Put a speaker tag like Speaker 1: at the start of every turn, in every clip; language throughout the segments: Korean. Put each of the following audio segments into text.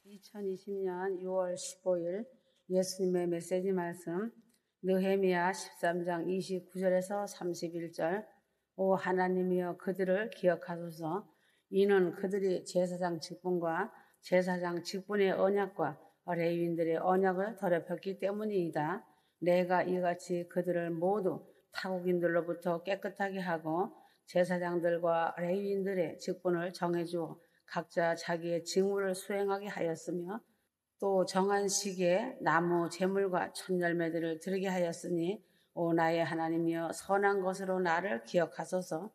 Speaker 1: 2020년 6월 15일 예수님의 메시지 말씀 느헤미야 13장 29절에서 31절. 오 하나님이여 그들을 기억하소서. 이는 그들이 제사장 직분과 제사장 직분의 언약과 레위인들의 언약을 더럽혔기 때문이다. 내가 이같이 그들을 모두 타국인들로부터 깨끗하게 하고 제사장들과 레위인들의 직분을 정해주어 각자 자기의 직무를 수행하게 하였으며 또 정한 시기에 나무 제물과 첫 열매들을 드리게 하였으니 오 나의 하나님이여 선한 것으로 나를 기억하소서.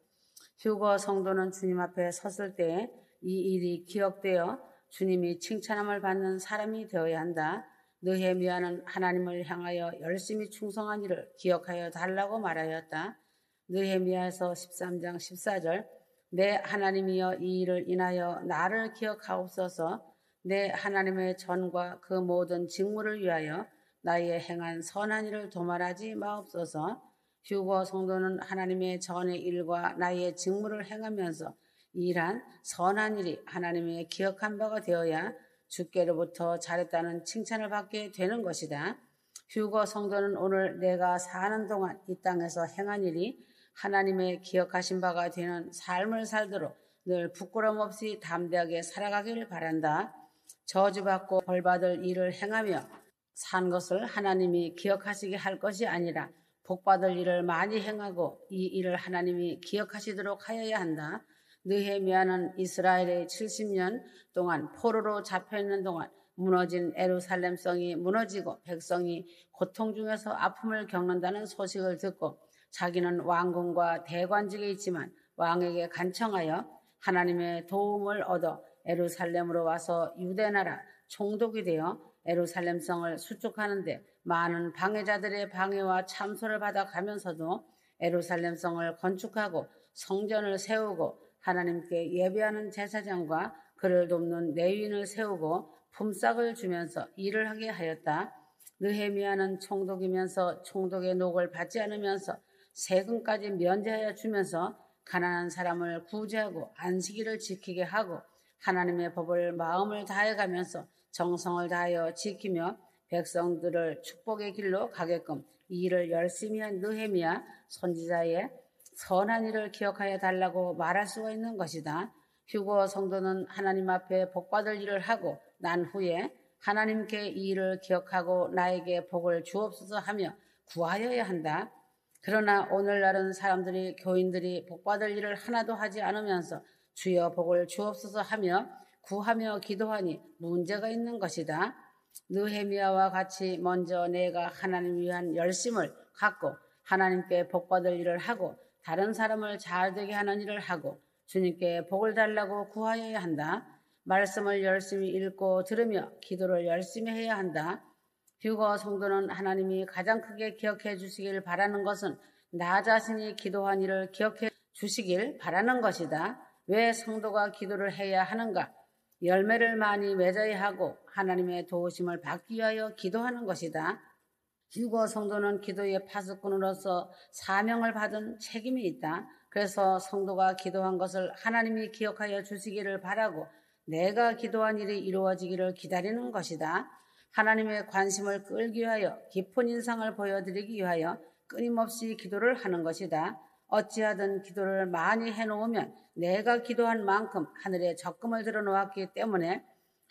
Speaker 1: 휴거 성도는 주님 앞에 섰을 때에 이 일이 기억되어 주님이 칭찬함을 받는 사람이 되어야 한다. 느헤미야는 하나님을 향하여 열심히 충성한 일을 기억하여 달라고 말하였다. 느헤미야에서 13장 14절. 내 하나님이여 이 일을 인하여 나를 기억하옵소서. 내 하나님의 전과 그 모든 직무를 위하여 나의 행한 선한 일을 도말하지 마옵소서. 휴거 성도는 하나님의 전의 일과 나의 직무를 행하면서 일한 선한 일이 하나님의 기억한 바가 되어야 주께로부터 잘했다는 칭찬을 받게 되는 것이다. 휴거 성도는 오늘 내가 사는 동안 이 땅에서 행한 일이 하나님의 기억하신 바가 되는 삶을 살도록 늘 부끄럼 없이 담대하게 살아가기를 바란다. 저주받고 벌받을 일을 행하며 산 것을 하나님이 기억하시게 할 것이 아니라 복받을 일을 많이 행하고 이 일을 하나님이 기억하시도록 하여야 한다. 느헤미야는 이스라엘의 70년 동안 포로로 잡혀있는 동안 무너진 예루살렘 성이 무너지고 백성이 고통 중에서 아픔을 겪는다는 소식을 듣고 자기는 왕궁과 대관직에 있지만 왕에게 간청하여 하나님의 도움을 얻어 예루살렘으로 와서 유대나라 총독이 되어 예루살렘 성을 수축하는데 많은 방해자들의 방해와 참소를 받아가면서도 예루살렘 성을 건축하고 성전을 세우고 하나님께 예배하는 제사장과 그를 돕는 레위인을 세우고 품삯을 주면서 일을 하게 하였다. 느헤미야는 총독이면서 총독의 녹을 받지 않으면서 세금까지 면제하여 주면서 가난한 사람을 구제하고 안식일을 지키게 하고 하나님의 법을 마음을 다해가면서 정성을 다하여 지키며 백성들을 축복의 길로 가게끔 이 일을 열심히 한 느헤미야 선지자의 선한 일을 기억하여 달라고 말할 수가 있는 것이다. 휴거 성도는 하나님 앞에 복받을 일을 하고 난 후에 하나님께 이 일을 기억하고 나에게 복을 주옵소서 하며 구하여야 한다. 그러나 오늘날은 사람들이 교인들이 복받을 일을 하나도 하지 않으면서 주여 복을 주옵소서 하며 구하며 기도하니 문제가 있는 것이다. 느헤미야와 같이 먼저 내가 하나님을 위한 열심을 갖고 하나님께 복받을 일을 하고 다른 사람을 잘되게 하는 일을 하고 주님께 복을 달라고 구하여야 한다. 말씀을 열심히 읽고 들으며 기도를 열심히 해야 한다. 휴거 성도는 하나님이 가장 크게 기억해 주시길 바라는 것은 나 자신이 기도한 일을 기억해 주시길 바라는 것이다. 왜 성도가 기도를 해야 하는가? 열매를 많이 맺어야 하고 하나님의 도우심을 받기 위하여 기도하는 것이다. 휴거 성도는 기도의 파수꾼으로서 사명을 받은 책임이 있다. 그래서 성도가 기도한 것을 하나님이 기억하여 주시기를 바라고 내가 기도한 일이 이루어지기를 기다리는 것이다. 하나님의 관심을 끌기 위하여 깊은 인상을 보여드리기 위하여 끊임없이 기도를 하는 것이다. 어찌하든 기도를 많이 해놓으면 내가 기도한 만큼 하늘에 적금을 들어놓았기 때문에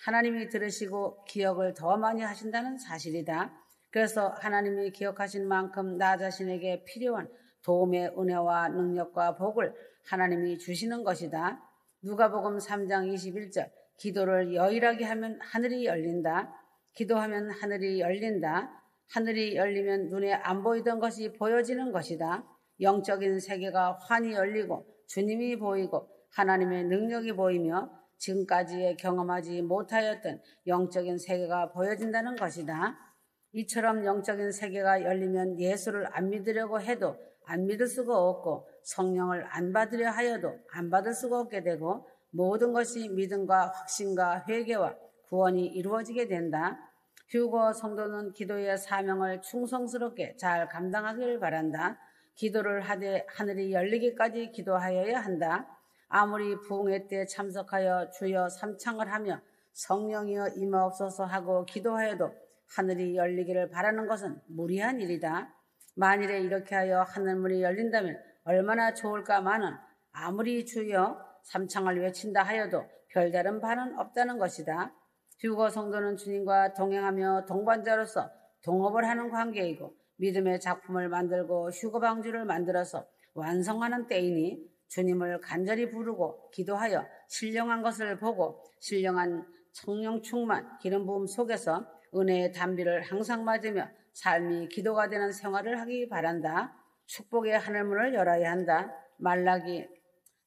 Speaker 1: 하나님이 들으시고 기억을 더 많이 하신다는 사실이다. 그래서 하나님이 기억하신 만큼 나 자신에게 필요한 도움의 은혜와 능력과 복을 하나님이 주시는 것이다. 누가복음 3장 21절. 기도를 여일하게 하면 하늘이 열린다. 기도하면 하늘이 열린다. 하늘이 열리면 눈에 안 보이던 것이 보여지는 것이다. 영적인 세계가 환히 열리고 주님이 보이고 하나님의 능력이 보이며 지금까지 경험하지 못하였던 영적인 세계가 보여진다는 것이다. 이처럼 영적인 세계가 열리면 예수를 안 믿으려고 해도 안 믿을 수가 없고 성령을 안 받으려 하여도 안 받을 수가 없게 되고 모든 것이 믿음과 확신과 회개와 구원이 이루어지게 된다. 휴거 성도는 기도의 사명을 충성스럽게 잘 감당하기를 바란다. 기도를 하되 하늘이 열리기까지 기도하여야 한다. 아무리 부흥회 때 참석하여 주여 삼창을 하며 성령이여 임하옵소서 하고 기도하여도 하늘이 열리기를 바라는 것은 무리한 일이다. 만일에 이렇게 하여 하늘문이 열린다면 얼마나 좋을까마는 아무리 주여 삼창을 외친다 하여도 별다른 바는 없다는 것이다. 휴거 성도는 주님과 동행하며 동반자로서 동업을 하는 관계이고 믿음의 작품을 만들고 휴거 방주를 만들어서 완성하는 때이니 주님을 간절히 부르고 기도하여 신령한 것을 보고 신령한 성령 충만 기름 부음 속에서 은혜의 담비를 항상 맞으며 삶이 기도가 되는 생활을 하기 바란다. 축복의 하늘문을 열어야 한다. 말라기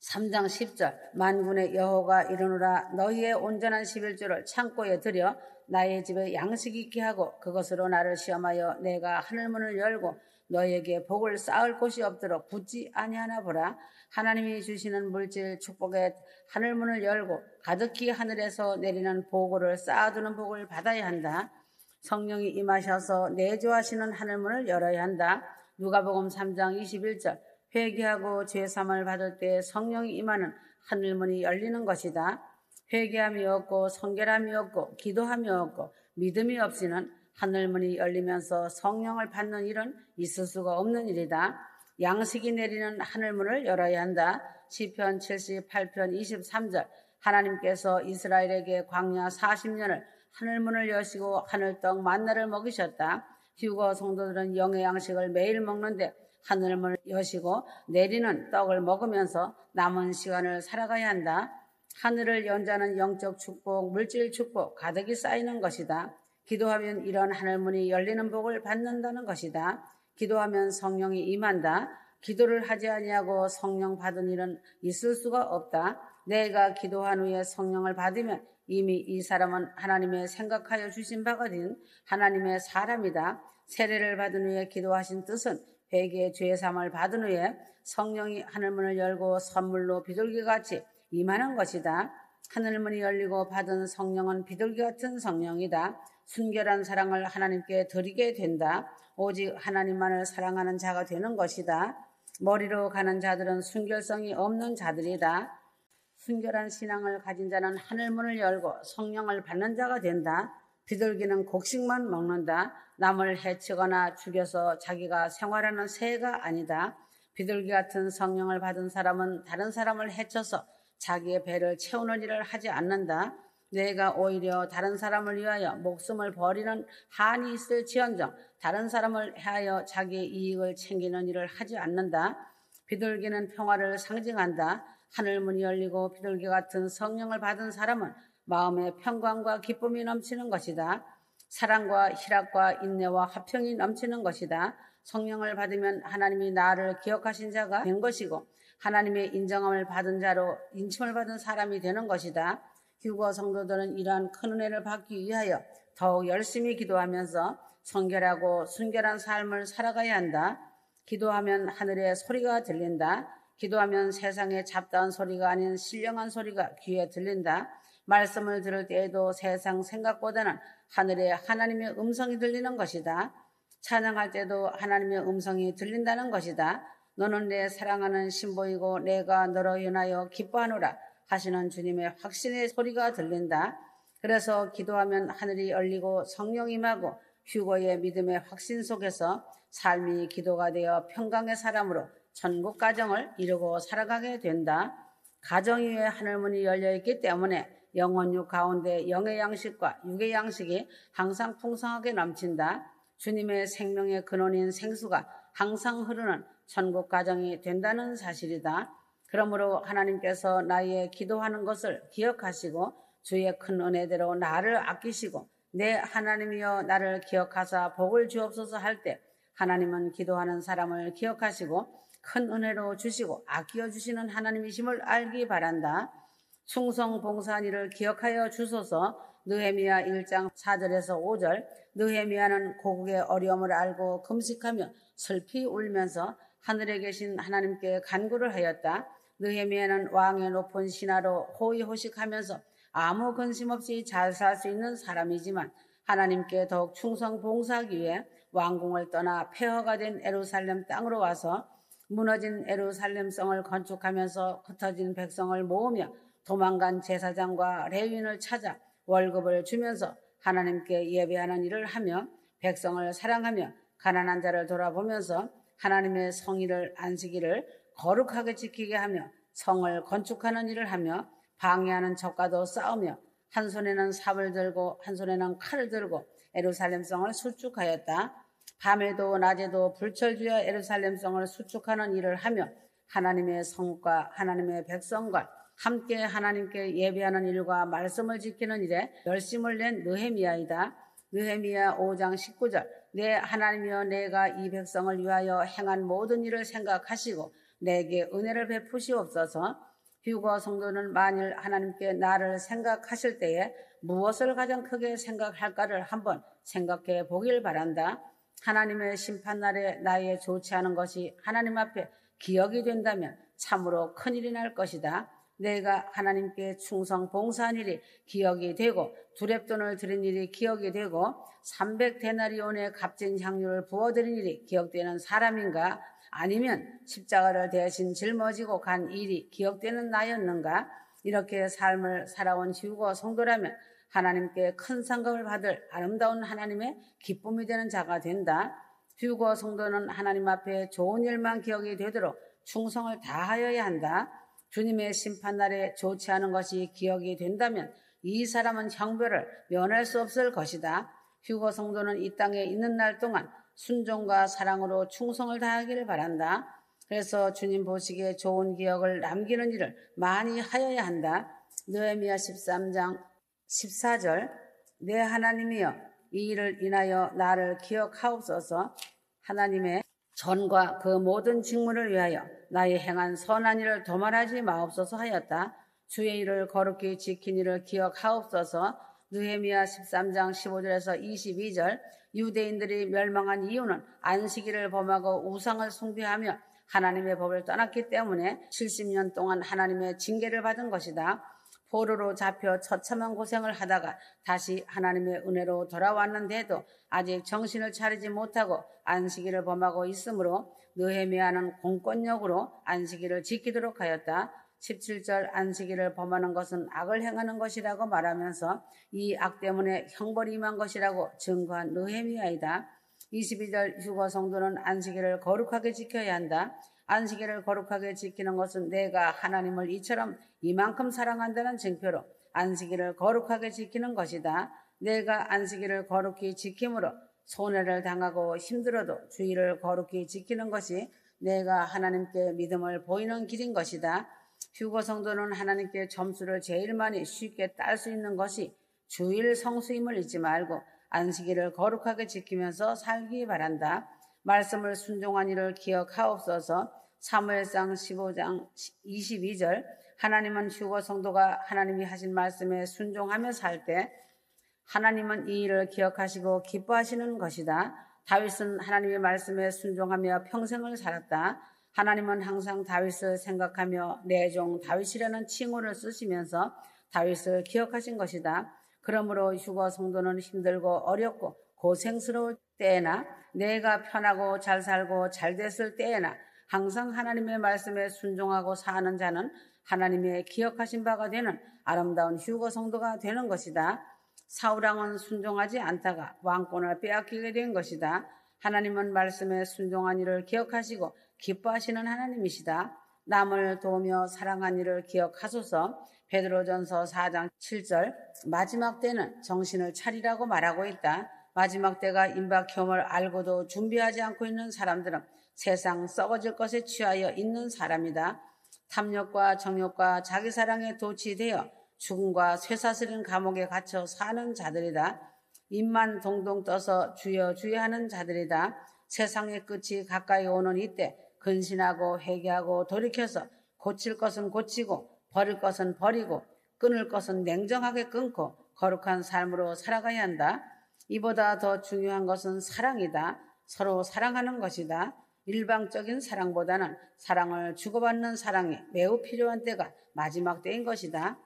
Speaker 1: 3장 10절 만군의 여호와가 이르노라 너희의 온전한 11조를 창고에 들여 나의 집에 양식이 있게 하고 그것으로 나를 시험하여 내가 하늘문을 열고 너희에게 복을 쌓을 곳이 없도록 붙지 아니하나 보라. 하나님이 주시는 물질 축복의 하늘문을 열고 가득히 하늘에서 내리는 보고를 쌓아두는 복을 받아야 한다. 성령이 임하셔서 내주하시는 하늘문을 열어야 한다. 누가복음 3장 21절 회개하고 죄사함을 받을 때 성령이 임하는 하늘문이 열리는 것이다. 회개함이 없고 성결함이 없고 기도함이 없고 믿음이 없이는 하늘문이 열리면서 성령을 받는 일은 있을 수가 없는 일이다. 양식이 내리는 하늘문을 열어야 한다. 시편 78편 23절 하나님께서 이스라엘에게 광야 40년을 하늘문을 여시고 하늘떡 만나를 먹이셨다. 휴거 성도들은 영의 양식을 매일 먹는데 하늘문을 여시고 내리는 떡을 먹으면서 남은 시간을 살아가야 한다. 하늘을 연자는 영적 축복, 물질 축복 가득히 쌓이는 것이다. 기도하면 이런 하늘문이 열리는 복을 받는다는 것이다. 기도하면 성령이 임한다. 기도를 하지 아니하고 성령 받은 일은 있을 수가 없다. 내가 기도한 후에 성령을 받으면 이미 이 사람은 하나님의 생각하여 주신 바가 된 하나님의 사람이다. 세례를 받은 후에 기도하신 뜻은 회개의 죄사함을 받은 후에 성령이 하늘문을 열고 선물로 비둘기같이 임하는 것이다. 하늘문이 열리고 받은 성령은 비둘기 같은 성령이다. 순결한 사랑을 하나님께 드리게 된다. 오직 하나님만을 사랑하는 자가 되는 것이다. 머리로 가는 자들은 순결성이 없는 자들이다. 순결한 신앙을 가진 자는 하늘문을 열고 성령을 받는 자가 된다. 비둘기는 곡식만 먹는다. 남을 해치거나 죽여서 자기가 생활하는 새가 아니다. 비둘기 같은 성령을 받은 사람은 다른 사람을 해쳐서 자기의 배를 채우는 일을 하지 않는다. 내가 오히려 다른 사람을 위하여 목숨을 버리는 한이 있을지언정 다른 사람을 해하여 자기의 이익을 챙기는 일을 하지 않는다. 비둘기는 평화를 상징한다. 하늘문이 열리고 비둘기 같은 성령을 받은 사람은 마음에 평강과 기쁨이 넘치는 것이다. 사랑과 희락과 인내와 화평이 넘치는 것이다. 성령을 받으면 하나님이 나를 기억하신 자가 된 것이고 하나님의 인정함을 받은 자로 인침을 받은 사람이 되는 것이다. 휴거 성도들은 이러한 큰 은혜를 받기 위하여 더욱 열심히 기도하면서 성결하고 순결한 삶을 살아가야 한다. 기도하면 하늘의 소리가 들린다. 기도하면 세상의 잡다한 소리가 아닌 신령한 소리가 귀에 들린다. 말씀을 들을 때에도 세상 생각보다는 하늘에 하나님의 음성이 들리는 것이다. 찬양할 때도 하나님의 음성이 들린다는 것이다. 너는 내 사랑하는 신보이고 내가 너로 인하여 기뻐하노라 하시는 주님의 확신의 소리가 들린다. 그래서 기도하면 하늘이 열리고 성령이 임하고 휴거의 믿음의 확신 속에서 삶이 기도가 되어 평강의 사람으로 천국 가정을 이루고 살아가게 된다. 가정 위에 하늘문이 열려있기 때문에 영혼육 가운데 영의 양식과 육의 양식이 항상 풍성하게 넘친다. 주님의 생명의 근원인 생수가 항상 흐르는 천국 가정이 된다는 사실이다. 그러므로 하나님께서 나의 기도하는 것을 기억하시고 주의 큰 은혜대로 나를 아끼시고 내 하나님이여 나를 기억하사 복을 주옵소서 할 때 하나님은 기도하는 사람을 기억하시고 큰 은혜로 주시고 아끼어 주시는 하나님이심을 알기 바란다. 충성 봉사한 일을 기억하여 주소서. 느헤미야 1장 4절에서 5절 느헤미야는 고국의 어려움을 알고 금식하며 슬피 울면서 하늘에 계신 하나님께 간구를 하였다. 느헤미야는 왕의 높은 신하로 호의호식하면서 아무 근심 없이 잘 살 수 있는 사람이지만 하나님께 더욱 충성 봉사하기 위해 왕궁을 떠나 폐허가 된 예루살렘 땅으로 와서 무너진 예루살렘 성을 건축하면서 흩어진 백성을 모으며 도망간 제사장과 레위인을 찾아 월급을 주면서 하나님께 예배하는 일을 하며 백성을 사랑하며 가난한 자를 돌아보면서 하나님의 성의를 안식일을 거룩하게 지키게 하며 성을 건축하는 일을 하며 방해하는 적과도 싸우며 한 손에는 삽을 들고 한 손에는 칼을 들고 예루살렘 성을 수축하였다. 밤에도 낮에도 불철주야 예루살렘 성을 수축하는 일을 하며 하나님의 성과 하나님의 백성과 함께 하나님께 예배하는 일과 말씀을 지키는 일에 열심을 낸 느헤미야이다. 느헤미야 5장 19절 내 하나님이여 내가 이 백성을 위하여 행한 모든 일을 생각하시고 내게 은혜를 베푸시옵소서. 휴거 성도는 만일 하나님께 나를 생각하실 때에 무엇을 가장 크게 생각할까를 한번 생각해 보길 바란다. 하나님의 심판날에 나의 좋지 않은 것이 하나님 앞에 기억이 된다면 참으로 큰일이 날 것이다. 내가 하나님께 충성 봉사한 일이 기억이 되고 두렙돈을 드린 일이 기억이 되고 300데나리온의 값진 향유를 부어드린 일이 기억되는 사람인가? 아니면 십자가를 대신 짊어지고 간 일이 기억되는 나였는가? 이렇게 삶을 살아온 휴거 성도라면 하나님께 큰 상급을 받을 아름다운 하나님의 기쁨이 되는 자가 된다. 휴거 성도는 하나님 앞에 좋은 일만 기억이 되도록 충성을 다하여야 한다. 주님의 심판날에 좋지 않은 것이 기억이 된다면 이 사람은 형벌을 면할 수 없을 것이다. 휴거 성도는 이 땅에 있는 날 동안 순종과 사랑으로 충성을 다하기를 바란다. 그래서 주님 보시기에 좋은 기억을 남기는 일을 많이 하여야 한다. 느헤미야 13장 14절 내 하나님이여 이 일을 인하여 나를 기억하옵소서. 하나님의 전과 그 모든 직무를 위하여 나의 행한 선한 일을 도말하지 마옵소서 하였다. 주의 일을 거룩히 지킨 일을 기억하옵소서. 느헤미야 13장 15절에서 22절 유대인들이 멸망한 이유는 안식일을 범하고 우상을 숭배하며 하나님의 법을 떠났기 때문에 70년 동안 하나님의 징계를 받은 것이다. 포로로 잡혀 처참한 고생을 하다가 다시 하나님의 은혜로 돌아왔는데도 아직 정신을 차리지 못하고 안식일을 범하고 있으므로 느헤미야는 공권력으로 안식일을 지키도록 하였다. 17절 안식일을 범하는 것은 악을 행하는 것이라고 말하면서 이 악 때문에 형벌이 임한 것이라고 증거한 느헤미야이다. 22절 휴거 성도는 안식일을 거룩하게 지켜야 한다. 안식일을 거룩하게 지키는 것은 내가 하나님을 이처럼 이만큼 사랑한다는 증표로 안식일을 거룩하게 지키는 것이다. 내가 안식일을 거룩히 지킴으로 손해를 당하고 힘들어도 주의를 거룩히 지키는 것이 내가 하나님께 믿음을 보이는 길인 것이다. 휴거 성도는 하나님께 점수를 제일 많이 쉽게 딸 수 있는 것이 주일 성수임을 잊지 말고 안식일을 거룩하게 지키면서 살기 바란다. 말씀을 순종한 일을 기억하옵소서. 사무엘상 15장 22절 하나님은 휴거 성도가 하나님이 하신 말씀에 순종하며 살 때 하나님은 이 일을 기억하시고 기뻐하시는 것이다. 다윗은 하나님의 말씀에 순종하며 평생을 살았다. 하나님은 항상 다윗을 생각하며 내 종 다윗이라는 칭호를 쓰시면서 다윗을 기억하신 것이다. 그러므로 휴거 성도는 힘들고 어렵고 고생스러울 때에나 내가 편하고 잘 살고 잘 됐을 때에나 항상 하나님의 말씀에 순종하고 사는 자는 하나님의 기억하신 바가 되는 아름다운 휴거 성도가 되는 것이다. 사울왕은 순종하지 않다가 왕권을 빼앗기게 된 것이다. 하나님은 말씀에 순종한 일을 기억하시고 기뻐하시는 하나님이시다. 남을 도우며 사랑한 일을 기억하소서. 베드로전서 4장 7절 마지막 때는 정신을 차리라고 말하고 있다. 마지막 때가 임박형을 알고도 준비하지 않고 있는 사람들은 세상 썩어질 것에 취하여 있는 사람이다. 탐욕과 정욕과 자기사랑에 도취되어 죽음과 쇠사슬인 감옥에 갇혀 사는 자들이다. 입만 동동 떠서 주여 주여 하는 자들이다. 세상의 끝이 가까이 오는 이때 근신하고 회개하고 돌이켜서 고칠 것은 고치고 버릴 것은 버리고 끊을 것은 냉정하게 끊고 거룩한 삶으로 살아가야 한다. 이보다 더 중요한 것은 사랑이다. 서로 사랑하는 것이다. 일방적인 사랑보다는 사랑을 주고받는 사랑이 매우 필요한 때가 마지막 때인 것이다.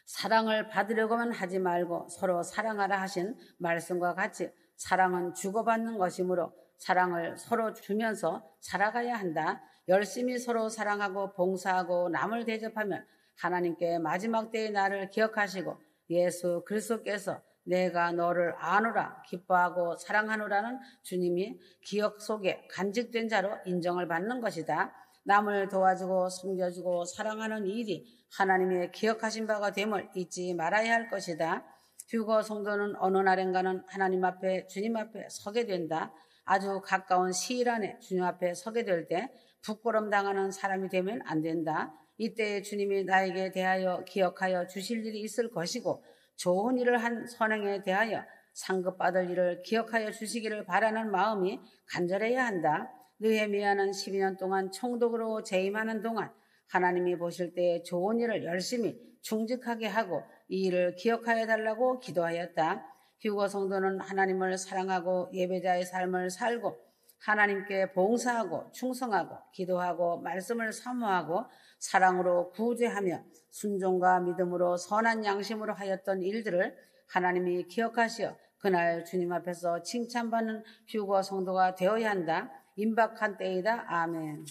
Speaker 1: 사랑을 받으려고만 하지 말고 서로 사랑하라 하신 말씀과 같이 사랑은 주고받는 것이므로 사랑을 서로 주면서 살아가야 한다. 열심히 서로 사랑하고 봉사하고 남을 대접하면 하나님께 마지막 때의 나를 기억하시고 예수 그리스도께서 내가 너를 아노라 기뻐하고 사랑하노라는 주님이 기억 속에 간직된 자로 인정을 받는 것이다. 남을 도와주고 섬겨주고 사랑하는 일이 하나님의 기억하신 바가 됨을 잊지 말아야 할 것이다. 휴거 성도는 어느 날인가는 하나님 앞에 주님 앞에 서게 된다. 아주 가까운 시일 안에 주님 앞에 서게 될 때 부끄럼 당하는 사람이 되면 안 된다. 이때 주님이 나에게 대하여 기억하여 주실 일이 있을 것이고 좋은 일을 한 선행에 대하여 상급받을 일을 기억하여 주시기를 바라는 마음이 간절해야 한다. 느헤미야는 12년 동안 총독으로 재임하는 동안 하나님이 보실 때 좋은 일을 열심히 충직하게 하고 이 일을 기억하여 달라고 기도하였다. 휴거 성도는 하나님을 사랑하고 예배자의 삶을 살고 하나님께 봉사하고 충성하고 기도하고 말씀을 사모하고 사랑으로 구제하며 순종과 믿음으로 선한 양심으로 하였던 일들을 하나님이 기억하시어 그날 주님 앞에서 칭찬받는 휴거 성도가 되어야 한다. 임박한 때이다. 아멘.